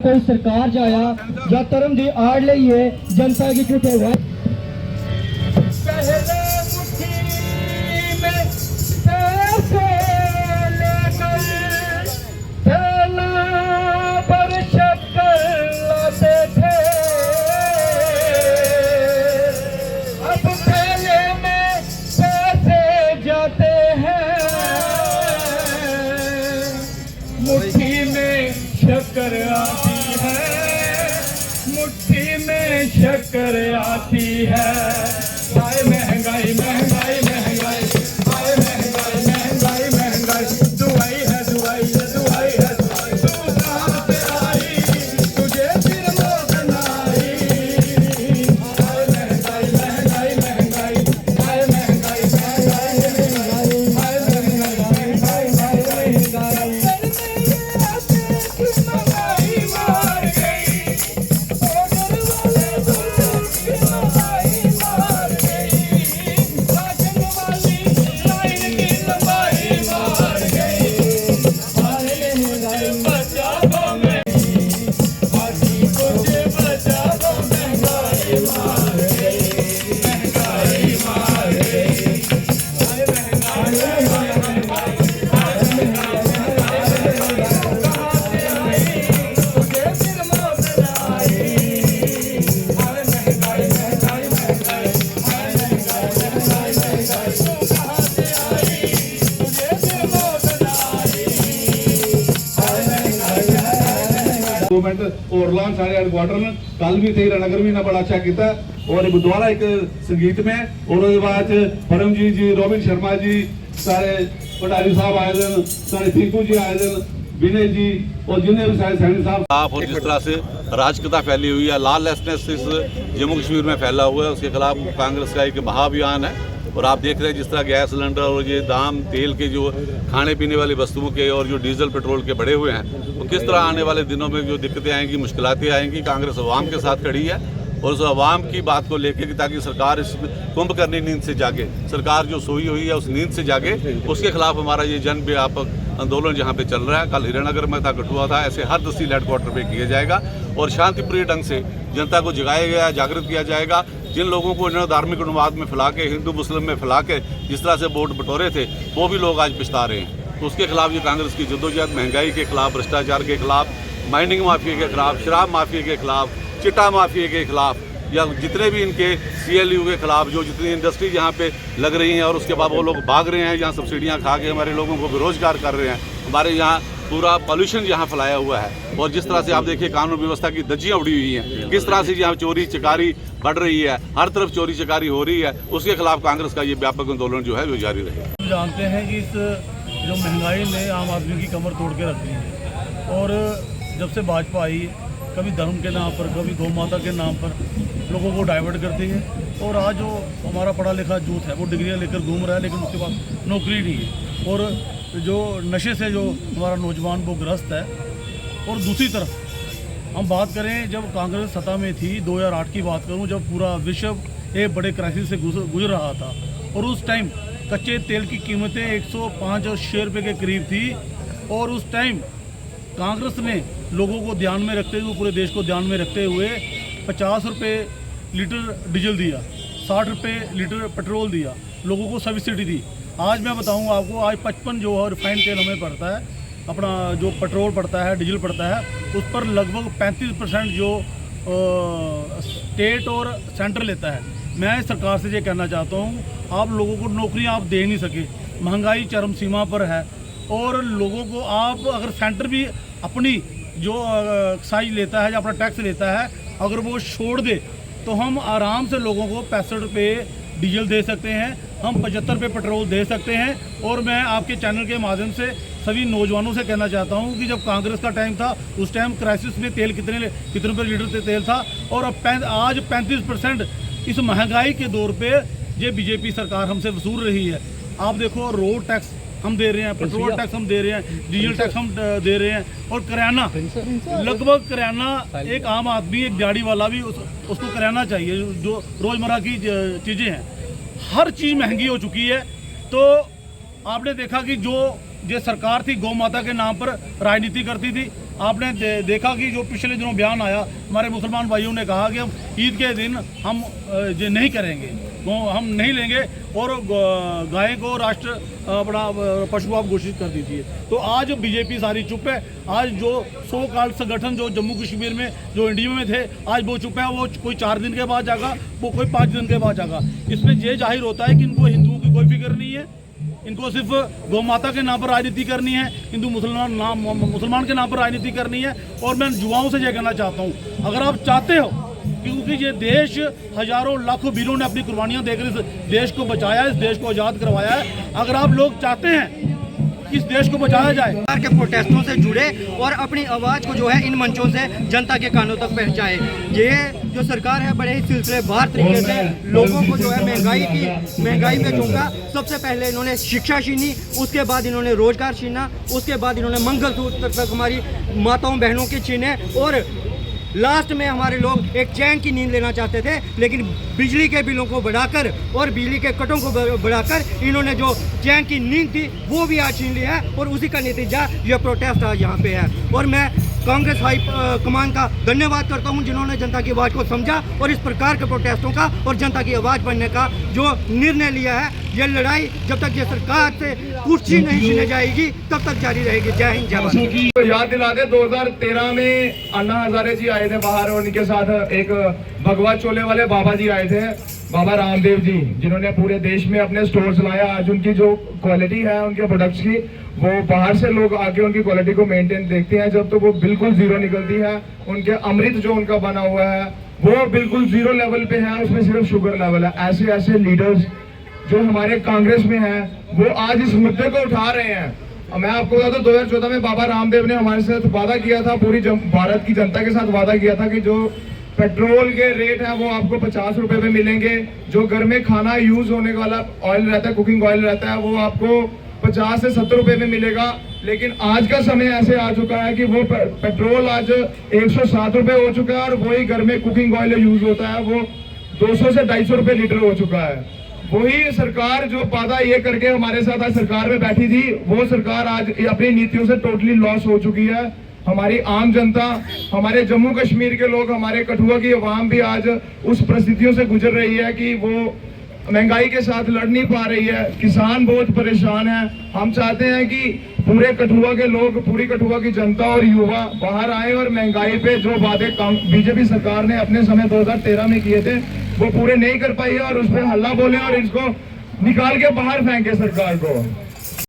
कोई सरकार जाया या धर्म की आड़ लईए जनता की कितने हुआ मुट्ठी में शक्कर आती है, मुट्ठी में शक्कर आती है। हाय महंगाई महंगाई महंगाई, हाय महंगाई महंगाई महंगाई, दुआई है दुआई है दुआई है दुआई। तू कहाँ से आई तुझे फिर मौत न आई। हाय महंगाई महंगाई महंगाई, हाय महंगाई महंगाई महंगाई, हाय महंगाई महंगाई महंगाई। गवर्नमेंट ओरलान सारे हेडक्वार्टर कल भी थे हीरानगर भी ना बड़ा अच्छा किया और दोबारा एक संगीत में और उसके बाद परमजीत जी रोबिन शर्मा जी सारे पटारी साहब आए दिन सारे टीकू जी आए दिन विनय जी और जिन्हें भी सारे सैनी साहब और जिस तरह से राजकता फैली हुई है लॉलेसनेस इस जम्मू कश्मीर में फैला हुआ है उसके खिलाफ कांग्रेस का एक महाअभियान है। और आप देख रहे हैं जिस तरह गैस सिलेंडर और ये दाम तेल के जो खाने पीने वाली वस्तुओं के और जो डीजल पेट्रोल के बढ़े हुए हैं तो किस तरह आने वाले दिनों में जो दिक्कतें आएंगी मुश्किलातें आएंगी। कांग्रेस अवाम के साथ खड़ी है और उस अवाम की बात को लेकर कि ताकि सरकार इस कुंभकर्णी नींद से जागे, सरकार जो सोई हुई है उस नींद से जागे, उसके खिलाफ हमारा ये जन व्यापक आंदोलन जहाँ पे चल रहा है। कल हीरानगर में था, कठुआ था, ऐसे हर तहसील हेडक्वार्टर पे किया जाएगा और शांतिप्रिय ढंग से जनता को जगाया गया जागृत किया जाएगा। जिन लोगों को इन्होंने धार्मिक उन्माद में फैला के हिंदू मुस्लिम में फैला के जिस तरह से वोट बटोरे थे वो भी लोग आज पछता रहे हैं। तो उसके खिलाफ ये कांग्रेस की जद्दोजहद महंगाई के खिलाफ, भ्रष्टाचार के खिलाफ, माइनिंग माफिया के खिलाफ, शराब माफिया के खिलाफ, चिट्टा माफिया के खिलाफ या जितने भी इनके CLU के खिलाफ जो जितनी इंडस्ट्री यहाँ पे लग रही हैं और उसके बाद वो लोग भाग रहे हैं यहाँ सब्सिडियाँ खा के हमारे लोगों को बेरोजगार कर रहे हैं। हमारे यहाँ पूरा पॉल्यूशन यहाँ फैलाया हुआ है और जिस तरह से आप देखिए कानून व्यवस्था की धज्जियाँ उड़ी हुई हैं, किस तरह से यहाँ चोरी चकारी बढ़ रही है, हर तरफ चोरी चकारी हो रही है, उसके खिलाफ कांग्रेस का ये व्यापक आंदोलन जो है वो जारी रहेगा। जानते हैं कि इस जो महंगाई ने आम आदमी की कमर तोड़ के रख दी है और जब से भाजपा आई कभी धर्म के नाम पर कभी गौ माता के नाम पर लोगों को डाइवर्ट करती है और आज जो हमारा पढ़ा लिखा यूथ है वो डिग्रियां लेकर घूम रहा है लेकिन उसके पास नौकरी नहीं है और जो नशे से जो हमारा नौजवान वो ग्रस्त है। और दूसरी तरफ हम बात करें जब कांग्रेस सत्ता में थी 2008 की बात करूं जब पूरा विश्व एक बड़े क्राइसिस से गुजर रहा था और उस टाइम कच्चे तेल की कीमतें 105 और 6 रुपये के करीब थी और उस टाइम कांग्रेस ने लोगों को ध्यान में रखते हुए पूरे देश को ध्यान में रखते हुए 50 रुपये लीटर डीजल दिया, 60 रुपये लीटर पेट्रोल दिया, लोगों को सब्सिडी दी। आज मैं बताऊंगा आपको आज 55 जो है रिफाइंड तेल हमें पड़ता है, अपना जो पेट्रोल पड़ता है डीजल पड़ता है उस पर लगभग 35% जो स्टेट और सेंटर लेता है। मैं सरकार से ये कहना चाहता हूँ आप लोगों को नौकरियाँ आप दे नहीं सके, महंगाई चरम सीमा पर है और लोगों को आप अगर सेंटर भी अपनी जो एक्साइज लेता है या अपना टैक्स लेता है अगर वो छोड़ दे तो हम आराम से लोगों को 65 रुपये डीजल दे सकते हैं, हम 75 रुपये पेट्रोल दे सकते हैं। और मैं आपके चैनल के माध्यम से सभी नौजवानों से कहना चाहता हूं कि जब कांग्रेस का टाइम था उस टाइम क्राइसिस में तेल कितने रुपये लीटर तेल था और अब आज 35% इस महंगाई के दौर पे ये बीजेपी सरकार हमसे वसूल रही है। आप देखो रोड टैक्स हम दे रहे हैं, पेट्रोल टैक्स हम दे रहे हैं, डीजल टैक्स हम दे रहे हैं और करियाना लगभग करियाना एक आम आदमी एक दिहाड़ी वाला भी उसको करियाना चाहिए जो रोज़मर्रा की चीज़ें हैं, हर चीज़ महंगी हो चुकी है। तो आपने देखा कि जो सरकार थी गौ माता के नाम पर राजनीति करती थी आपने देखा कि जो पिछले दिनों बयान आया, हमारे मुसलमान भाइयों ने कहा कि हम ईद के दिन हम ये नहीं करेंगे, हम नहीं लेंगे और गाय को राष्ट्र बड़ा पशु आप घोषित कर दीजिए। तो आज बीजेपी सारी चुप है। आज जो 100 काल संगठन जो जम्मू कश्मीर में जो इंडिया में थे, आज वो चुप है। वो कोई 4 दिन के बाद जागा, वो कोई 5 दिन के बाद जागा। इसमें ये जाहिर होता है कि इनको हिंदुओं की कोई फिक्र नहीं है, इनको सिर्फ गौ माता के नाम पर राजनीति करनी है, हिंदू मुसलमान के नाम पर राजनीति करनी है। और मैं युवाओं से यह कहना चाहता हूँ, अगर आप चाहते हो, क्योंकि ये देश हजारों लाखों वीरों ने अपनी कुर्बानियां देकर इस देश को बचाया, इस देश को आज़ाद करवाया है। अगर आप लोग चाहते हैं कि इस देश को बचाया जाए, सरकार के प्रोटेस्टों से जुड़े और अपनी आवाज़ को जो है इन मंचों से जनता के कानों तक पहुंचाए। ये जो सरकार है बड़े ही सिलसिलेवार तरीके से लोगों को जो है महंगाई पे झोंका। सबसे पहले इन्होंने शिक्षा छीनी, उसके बाद इन्होंने रोजगार छीना, उसके बाद इन्होंने मंगलसूत्र तक हमारी माताओं बहनों के छीने और लास्ट में हमारे लोग एक चैन की नींद लेना चाहते थे, लेकिन बिजली के बिलों को बढ़ाकर और बिजली के कटों को बढ़ाकर इन्होंने जो चैन की नींद थी वो भी आज छीन लिया है। और उसी का नतीजा ये प्रोटेस्ट आज यहाँ पे है। और मैं कांग्रेस हाई कमान का धन्यवाद करता हूँ जिन्होंने जनता की आवाज़ को समझा और इस प्रकार के प्रोटेस्टों का और जनता की आवाज़ बनने का जो निर्णय लिया है। ये लड़ाई जब तक ये सरकार से कुर्सी नहीं छीने जाएगी तब तक जारी रहेगी। जय हिंद, जय भारत। तो याद दिला दे, 2013 में अन्ना हजारे जी आए थे बाहर और उनके साथ एक भगवा चोले वाले बाबा जी आए थे, बाबा रामदेव जी, जिन्होंने पूरे देश में अपने स्टोर्स लाया। आज उनकी जो क्वालिटी है उनके प्रोडक्ट्स की, वो बाहर से लोग आके उनकी क्वालिटी को मेंटेन देखते हैं, जब तो वो बिल्कुल जीरो निकलती है। उनके अमृत जो उनका बना हुआ है वो बिल्कुल जीरो लेवल पे है, उसमें सिर्फ शुगर लेवल है। ऐसे ऐसे लीडर्स जो हमारे कांग्रेस में हैं वो आज इस मुद्दे को उठा रहे हैं। मैं आपको बता दूं, 2014 में बाबा रामदेव ने हमारे साथ वादा किया था, पूरी भारत की जनता के साथ वादा किया था कि जो पेट्रोल के रेट है वो आपको 50 रुपए में मिलेंगे, जो घर में खाना यूज होने वाला ऑयल रहता है, कुकिंग ऑयल रहता है, वो आपको 50 से 70 रुपए में मिलेगा। लेकिन आज का समय ऐसे आ चुका है कि वो पेट्रोल आज 107 रुपए हो चुका है और वही घर में कुकिंग ऑयल यूज होता है वो 200 से 250 रुपए लीटर हो चुका है। वही सरकार जो वादा ये करके हमारे साथ आज सरकार में बैठी थी, वो सरकार आज अपनी नीतियों से टोटली लॉस हो चुकी है। हमारी आम जनता, हमारे जम्मू कश्मीर के लोग, हमारे कठुआ की आवाम भी आज उस परिस्थितियों से गुजर रही है कि वो महंगाई के साथ लड़ नहीं पा रही है। किसान बहुत परेशान है। हम चाहते हैं कि पूरे कठुआ के लोग, पूरी कठुआ की जनता और युवा बाहर आए और महंगाई पे जो वादे बीजेपी सरकार ने अपने समय 2013 में किए थे वो पूरे नहीं कर पाई है और उस पर हल्ला बोले और इसको निकाल के बाहर फेंके सरकार को।